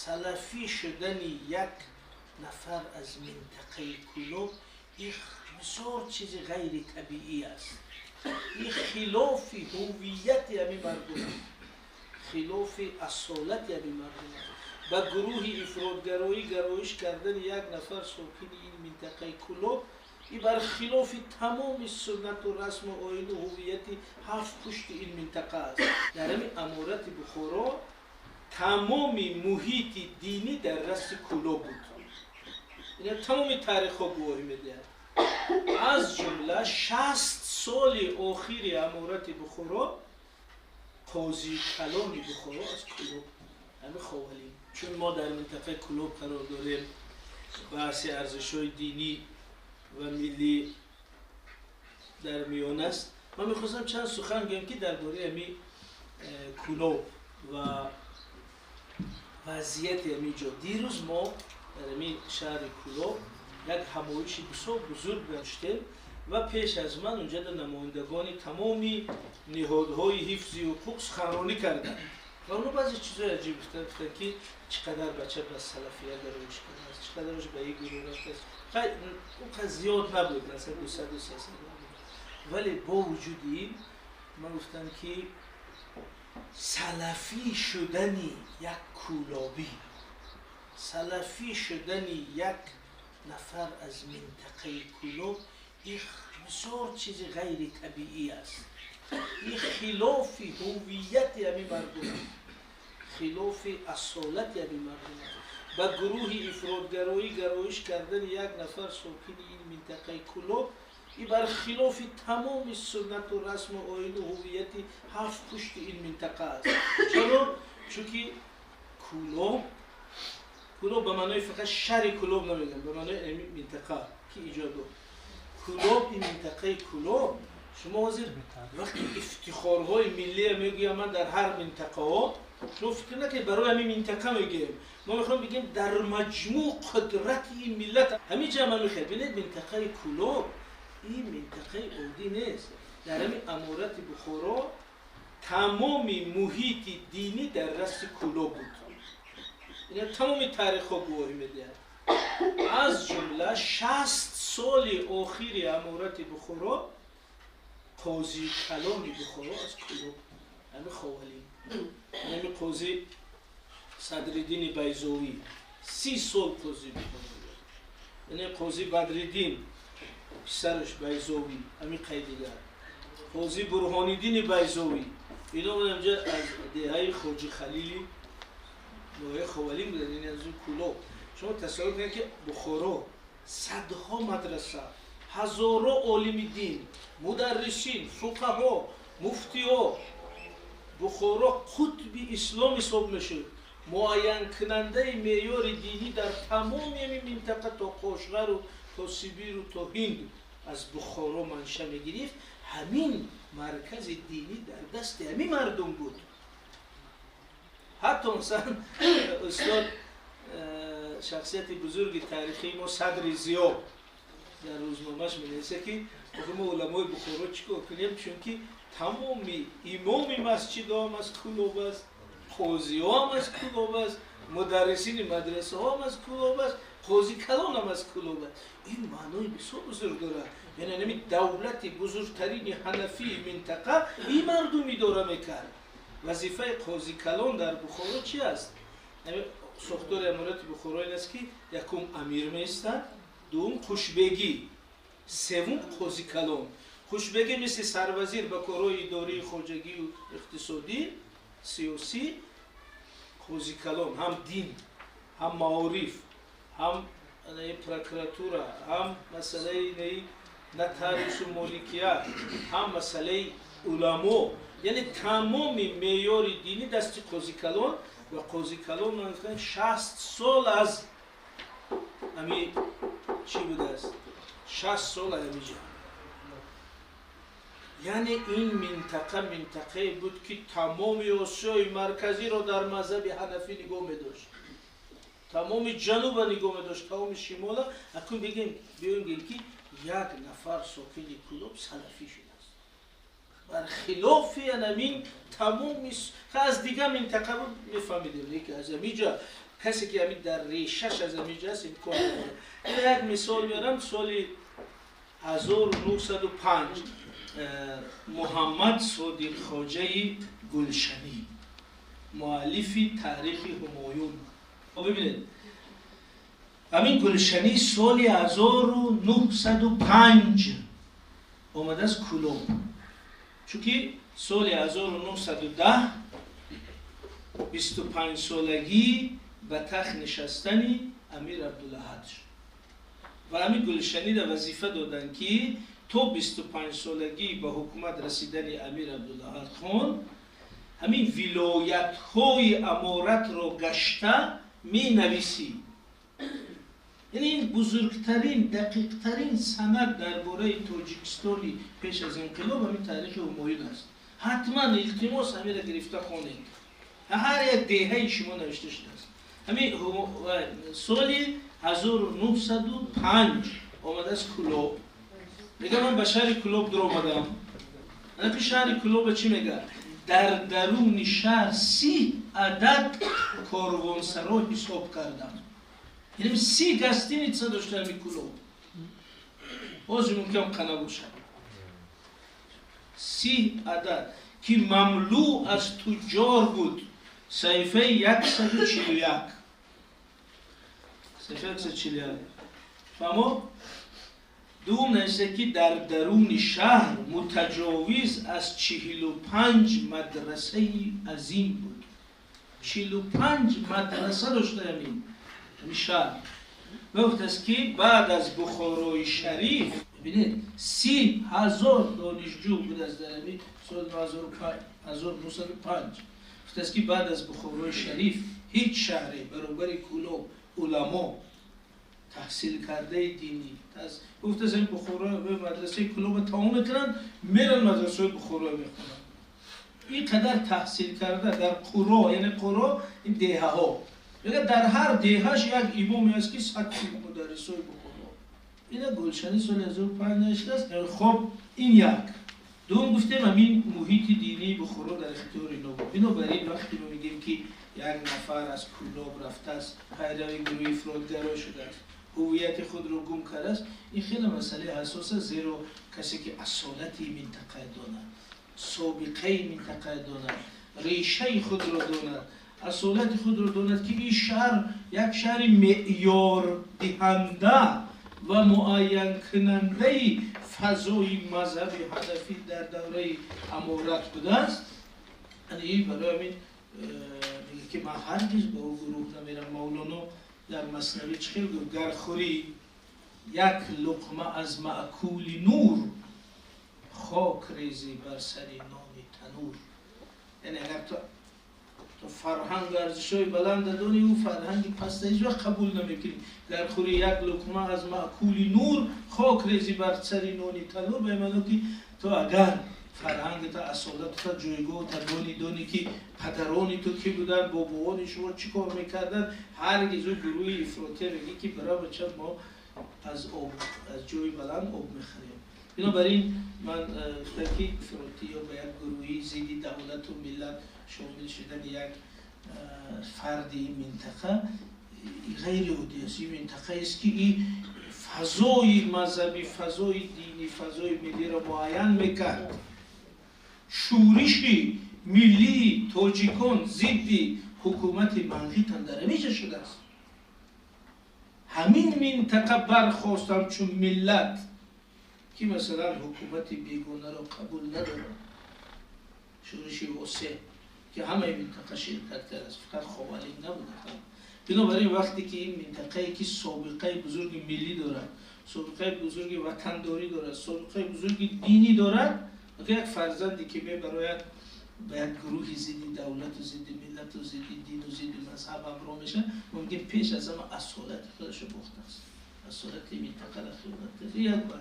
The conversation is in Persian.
سلفی شدن یک نفر از منطقه کولوب این بسیار چیز غیر طبیعی است. این خلاف هویت همین مردم، خلاف اصالت همین مردم. با گروه افراطگرایی گرایش کردن یک نفر ساکن این منطقه کولوب این بر خلاف تمام سنت و رسم و آیین و هویت هفت پشت این منطقه است. در همین امارت بخارا تمام محیط دینی در دست کولوب بود. این تمام تاریخ ها گواهی میدهد. از جمله 60 سال آخری امارت بخارا قاضی کلان بخارا از کولوب همه خوالیم. چون ما در منطقه کولوب قرار داریم، بحث ارزش‌های دینی و ملی در میان است. من میخواستم چند سخن بگم که درباره همین کولوب و وضعیت همین جا. دیروز ما در همین شهر کولوب یک همایش بسیار بزرگ داشتیم و پیش از من اونجا در نمایندگان تمامی نهادهای حفظ حقوق سخنرانی کردند و اونو بعضی چیزای عجیب گفتن که چقدر بچه به سلفیه گرایش کرده است، چقدرش به یک گروه رفته است. اون زیاد نبود، مثلا 200 ولی با وجود این من گفتم که سلفی شدنی یک کولابی، سلفی شدنی یک نفر از منطقه کولوب این بسیار چیز غیر طبیعی است. این خلاف هویت همین مردم، خلاف اصالت همین مردم. با گروه افراطگرایی گرایش کردن یک نفر ساکن این منطقه کولوب این بر خلاف تمام سنت و رسم و آیین و هویت هفت پشت این منطقه است. چرا؟ چون که کولوب به معنای فقط شهر کولوب نمیگم، به معنای این منطقه که ایجاد داد. کولوب این منطقه کولوب شما حاضر وقتی افتخارهای ملی میگویم من در هر منطقه ها، شما فکر نکنید برای همین منطقه میگیم، ما میخوام بگیم در مجموع قدرت این ملت همین جمع میخواد. ببینید منطقه کولوب این منطقه عادی نیست. در همین امارت بخارا تمام محیط دینی در دست کولوب بود. این تمام تاریخ ها گواهی میدهد. از جمله 60 سال آخری امارت بخارا قاضی کلان بخارا از کولوب همه خوالیم. همین قاضی صدرالدین بیضاوی 30 سال قاضی بخارا، یعنی قاضی بدرالدین پسرش بیضاوی همین قیدیگر، قاضی برهانالدین بیضاوی اینا اونجا از دهه خواجه خلیلی نوعه خوالیم بودن. یعنی از اون کولوب شما تصور کنید که بخارا صدها مدرسه، هزارها عالم دین، مدرسین، فقها، مفتی‌ها، بخارا قطب اسلام حساب میشد. معین کننده معیار دینی در تمام این منطقه تا قشقر و تا سیبیر و تا هند از بخارا منشأ میگرفت. همین مرکز دینی در دست همین مردم بود. حتی مثلا استاد شخصیت بزرگ تاریخی ما صدر ضیا در روزنامه‌اش می‌نویسه که ما علمای بخارا چیکار کنیم، چون که تمام امام مسجد هم از کولوب است، قاضی ها هم از کولوب است، مدرسین مدرسه ها هم از کولوب است، قاضی کلان هم از کولوب است. این معنای بسیار بزرگ داره. یعنی نمی دولت بزرگترین حنفی منطقه این مردمی داره میکرد. وظیفه قاضی کلان در بخارا چی است؟ ساختار امارت بخارا این است که یکم امیر میستند، دوم خوشبگی، سوم قاضی کلان. خوشبگی مثل سروزیر به کارهای اداری، خواجگی و اقتصادی، سیاسی. قاضی کلان هم دین، هم معارف، هم پروکراتورا، هم مسئله نتاریس و مالکیت، هم مسئله علما. یعنی تمام معیار دینی دست قاضی کلان و قاضی کلان من 60 سال از همین چی بوده است؟ 60 سال همین جا. یعنی این منطقه بود که تمام آسیای مرکزی را در مذهب حنفی نگاه می‌داشت، تمام جنوب نگاه می‌داشت، تمام شمال. اکنون بگیم که یک نفر ساکن کولوب سلفی شده است، بر خلاف همین تمام از دیگه منطقه رو میفهمیدیم که از همینجا کسی که همین در ریشش از همینجا هست امکان نداره. یک مثال بیارم. سال 1905 محمد صادق خواجه گلشنی مؤلف تاریخ همایون، ببینید همین گلشنی سال 1905 آمده از کولوب، چونکه سال 1910 25 سالگی به تخت نشستنی امیر عبداللهی شد و همین گلشنی را وظیفه دادن که تو 25 سالگی به حکومت رسیدن امیر عبداللهی خان همین ولایت های امارت را گشته می نویسی. یعنی این بزرگترین دقیقترین سند درباره تاجیکستانی پیش از انقلاب همین تاریخ همایون است. حتما التماس همین را گرفته خوانید. هر یک دهه شما نوشته شده است. همین سال 1905 آمده از کولوب. میگه من به شهر کولوب در آمدم. من شهر کولوب چی میگه؟ در درون شهر 30 عدد کاروانسرا حساب کردم. یعنی 30 گستینیتسا داشته همین کولوب. باز ممکن قنه باشد. 30 عدد که مملو از تجار بود. صحیفه 141. صحیفه 141. فهمو؟ دوم نوشته که در درون شهر متجاوز از 45 مدرسه عظیم بود. 45 مدرسه داشته همین شهر. گفت است که بعد از بخارای شریف ببینید 30,000 دانشجو بود از درمی سال 1905. گفت است که بعد از بخارای شریف هیچ شهری برابر کولوب علما تحصیل کرده دینی گفت است این بخارا به مدرسه کولوب تمام میکنن میرن مدرسه بخارا میخونن. این قدر تحصیل کرده در قرا، یعنی قرا این دهه ها، میگه در هر دههش یک امامی هست که 100 مدرسای بخارا. این گلشنی سال 2005 نوشته است. خب این یک. دوم گفتیم همین محیط دینی بخارا در اختیار اینا بود. بنابراین وقتی ما میگیم که یک نفر از کولوب رفته است پیروی گروه افراطگرا شده است، هویت خود رو گم کرده است، این خیلی مسئله حساس است. زیرا کسی که اصالت منطقه داند، سابقه منطقه داند، ریشه خود را داند، اصالت خود را داند که این شهر یک شهر معیار دهنده و معین کننده فضای مذهبی هدفی در دوره امارت بوده است. یعنی برای همین میگه که من هرگز به او گروه نمیرم. مولانا در مثنوی چه گفت؟ گر خوری یک لقمه از مأکول نور، خاک ریزی بر سری نان تنور. یعنی اگر تو فرهنگ ارزش‌های بلند داری و فرهنگ پست هیچ وقت قبول نمیکنی. گر خوری یک لقمه از مأکول نور، خاک ریزی بر سری نان تنور، به معنی که تو اگر فرهنگ تا اصالت تا جایگاه تا دانی که پدرانی تو کی بودن، باباانی شما چی کار میکردن، هرگز اون گروه افراطی میگی که برای بچه ما از جای بلند آب میخریم. بنابراین من گفتم که افراطی یا به یک گروهی ضد دولت و ملت شامل شدن یک فردی منطقه غیر عادی است. این منطقه است که این فضای مذهبی، فضای دینی، فضای ملی را معین میکرد. شورشی ملی تاجیکان ضد حکومت منقی در همیشه شده است. همین منطقه برخواستم چون ملت که مثلا حکومت بیگانه را قبول نداره، شورشی واسع که همه منطقه شرکت کرده است، فقط خاورین نبوده. بنابراین وقتی که این منطقه‌ای که سابقه بزرگ ملی دارد، سابقه بزرگ وطنداری دارد، سابقه بزرگ دینی دارد، یک فرزندی که باید به یک گروهی ضد دولت و ضد ملت و ضد دین و ضد مذهب همراه میشه، ممکن پیش از همه اصالت خودش باخته است. اصالت منطقه را خیانت کرده. یک بار